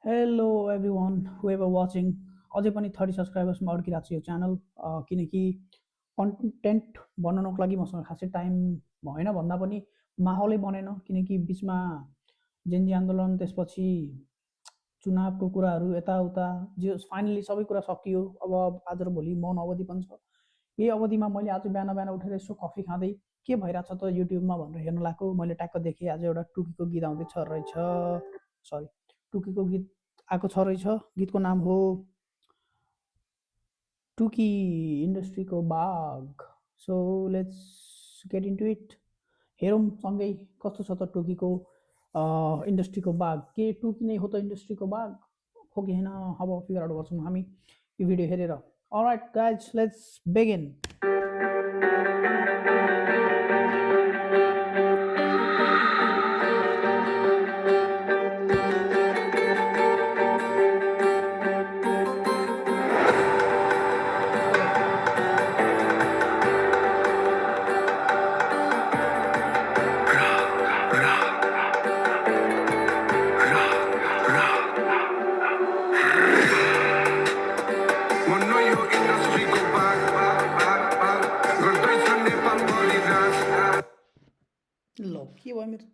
Hello every one whoever watching अझै पनि 30 सब्सक्राइबर्समा अड्किरहेको छु यो च्यानल किनकि कन्टेन्ट बनाउनको लागि मसँग खासै टाइम भएन भन्दा पनि माहौलै बनेन किनकि बिचमा जेन्जी आन्दोलन त्यसपछि चुनावको कुराहरू यताउता जे फाइनली सबै कुरा सकियो। अब आज र भोलि मौन अवधि पनि छ। यही अवधिमा मैले आज बिहान बिहान उठेर यसो कफी खाँदै के भइरहेछ त युट्युबमा भनेर हेर्न लागेको। मैले ट्याक्क देखेँ आज एउटा टुकीको गीत आउँदैछ रहेछ। सरी, टुकीको गीत आएको छ रहेछ। गीतको नाम हो टुकी इन्डस्ट्रीको बाग। So let's get into it. हेरौँ सँगै कस्तो छ त टुकीको इन्डस्ट्रीको बाग। के टुकी नै हो त इन्डस्ट्रीको बाग हो कि होइन, अब फिगर आउट गर्छौँ हामी यो भिडियो हेरेर। All right guys, let's begin. ल के भयो मेरो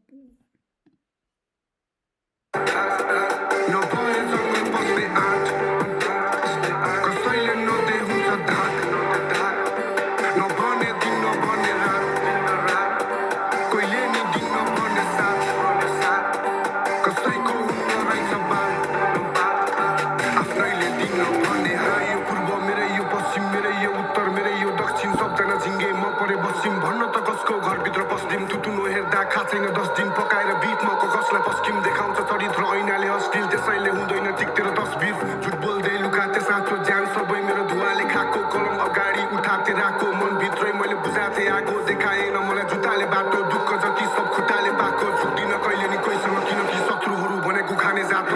भन्न त कसको घरभित्र पस्दिम तुतुनो हेर्दा खाँचैन 10 दिन पकाएर बिचमाको कसलाई पस्किम देखाउँछ चरित्र ऐनाले अश्लील त्यसैले हुँदैन टिक्तेर तस्बिर झुट बोल्दै लुकाते साँचो ज्यान सबै मेरो धुवाले खाएको कलम अगाडि उठाते राखो मनभित्रै मैले बुझाते आगो देखाएन मलाई जुत्ताले बाटो दुःख जति सब खुट्टाले पाएको छुट्दिन कहिले नि कोहीसँग किनकि शत्रुहरू भनेको खाने जातो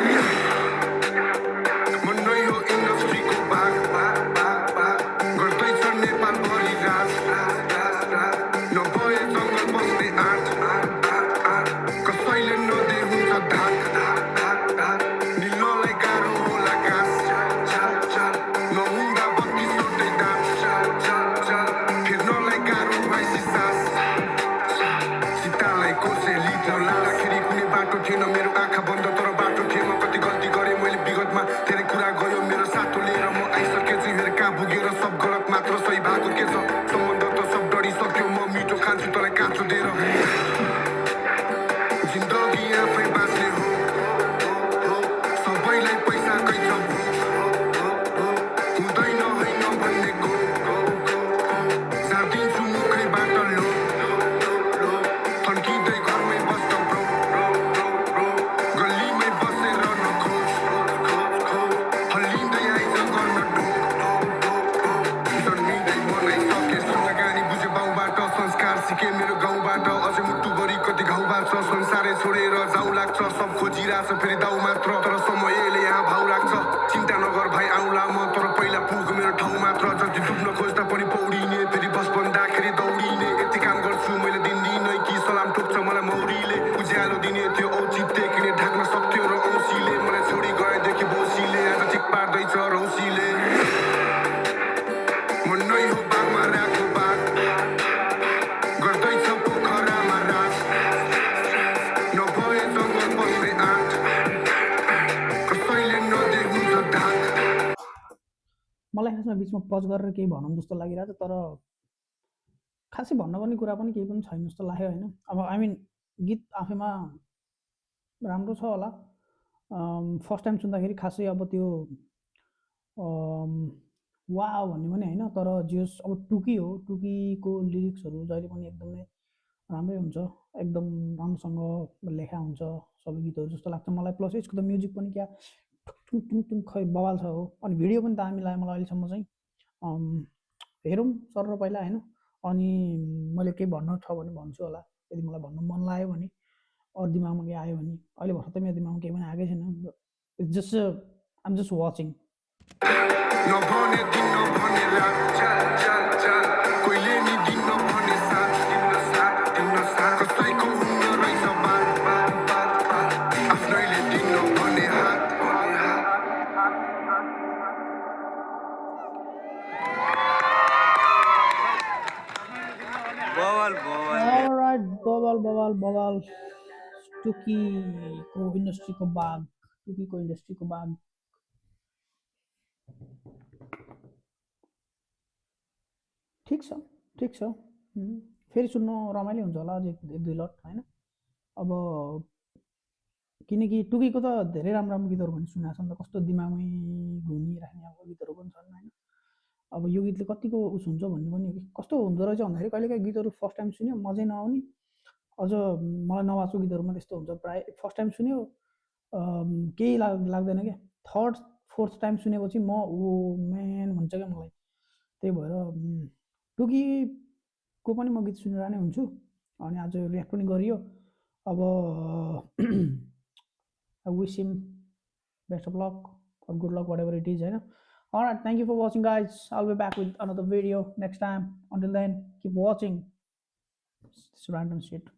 मन नै हो इन्डस्ट्रीको बाग गर्दैछ नेपाल भरि राज नभए जङ्गल बस्ने आँट कसैले नदे हुन्छ ढाक निल्नलाई गाह्रो होला घाँस नहुँदा 32 दाँत फेर्नलाई गाह्रो भएपछि सास सीतालाई कोसे लिथ लाँदाखेरि कुनै बाटो थिएन मेरो आँखा बन्द तर बाटो थिएन कति गल्ती गरेँ मैले विगतमा धेरै कुरा गयो मेरो साथो लिएर म आइसकेछु हेर कहाँ पुगेर सब गलत मात्र सही भएको के छ सम्बन्ध त सब डढिसक्यो म मिठो खान्छु तँलाई काँचो दिएर जिन्दगी आफै बाँच्ने हो सबैलाई पैसाकै छ हुँदैन होइन भन्नेको साँधिन्छु मुखैबाट लो थन्किँदै घरमै बस्छ ब्रो गल्लीमै बसेर नखोज हल्लिँदै आइज गर्न जन्मिँदै बनाइसके सुनगानी बुझे बाउबाट संस्कार सिके मेरो गाउँबाट अझै मुटुभरि कति घाउ बाल्छ संसारै छोडेर जाउ लाग्छ सब खोजिरहेछ फेरि दाउ मात्र तर समयले यहाँ भाउ लाग्छ चिन्ता नगर भाइ आउला म तर पहिला पुग मेरो ठाउँ मात्र जति डुब्न खोज्दा पनि पौडिने फेरि बस बन्दाखेरि दौडिने यति काम गर्छु मैले दिनै कि सलाम ठोक्छ मलाई मौरीले उज्यालो दिने थियो औचित्य किने ढाक्न सक्थ्यो र औँसीले मलाई छोडी गएदेखि बौसीले आज ठिक पार्दैछ रौसीले मन नै हो बागमा राखो बाग गर्दैछ पोखरामा राज नभए जङ्गल बस्ने आँट कसैले नदे हुन्छ ढाक। मलाई खासमा बिचमा पज गरेर केही भनौँ जस्तो लागिरहेछ तर खासै भन्न पर्ने कुरा पनि केही पनि छैन जस्तो लाग्यो होइन। अब आई मिन गीत आफैमा राम्रो छ होला। फर्स्ट टाइम सुन्दाखेरि खासै अब त्यो वाउ भन्ने पनि होइन तर जस अब टुकी हो टुकीको लिरिक्सहरू जहिले पनि एकदमै राम्रै हुन्छ, एकदम राम्रोसँग लेखा हुन्छ सबै गीतहरू जस्तो लाग्छ मलाई। प्लस यसको त म्युजिक पनि क्या टुङ टुङ टुङ खै बवाल छ हो। अनि भिडियो पनि दामी लाग्यो मलाई अहिलेसम्म चाहिँ। हेरौँ सर र पहिला होइन, अनि मैले केही भन्नु छ भने भन्छु होला यदि मलाई भन्नु मन लाग्यो भने, अरू दिमागमा केही आयो भने। अहिले भर्खर त मेरो दिमागमा केही पनि आएकै छैन। It's just I'm just watching. नभने दिन नभने रात कोहीले नि दिन नभने साथ कसैको हुन्न रहेछ बात आफ्नैले दिन नभने हात Alright, बवाल टुकीको इन्डस्ट्रीको बाग टुकीको इन्डस्ट्रीको बाग ठिक छ फेरि सुन्नु रमाइलो हुन्छ होला अझै एक दुई लट होइन अब किनकि टुकीको त धेरै राम्रो राम्रो गीतहरू पनि सुनेको छ नि त कस्तो दिमागमै घुमिराख्ने अब गीतहरू पनि छन् होइन अब यो गीतले कतिको उस हुन्छ भन्ने पनि कस्तो हुँदो रहेछ भन्दाखेरि कहिलेकाहीँ गीतहरू फर्स्ट टाइम सुन्यो मजै नआउने अझ मलाई नवाजको गीतहरूमा त्यस्तो हुन्छ प्रायः फर्स्ट टाइम सुन्यो केही लाग्दैन क्या थर्ड फोर्थ टाइम सुनेपछि म ओ म्यान भन्छ क्या मलाई त्यही भएर टुकीको पनि म गीत सुनेर नै हुन्छु अनि आज रियाक्ट पनि गरियो अब I wish him best of luck or good luck, whatever it is. Alright, thank you for watching, guys. I'll be back with another video next time. Until then, keep watching. It's random shit.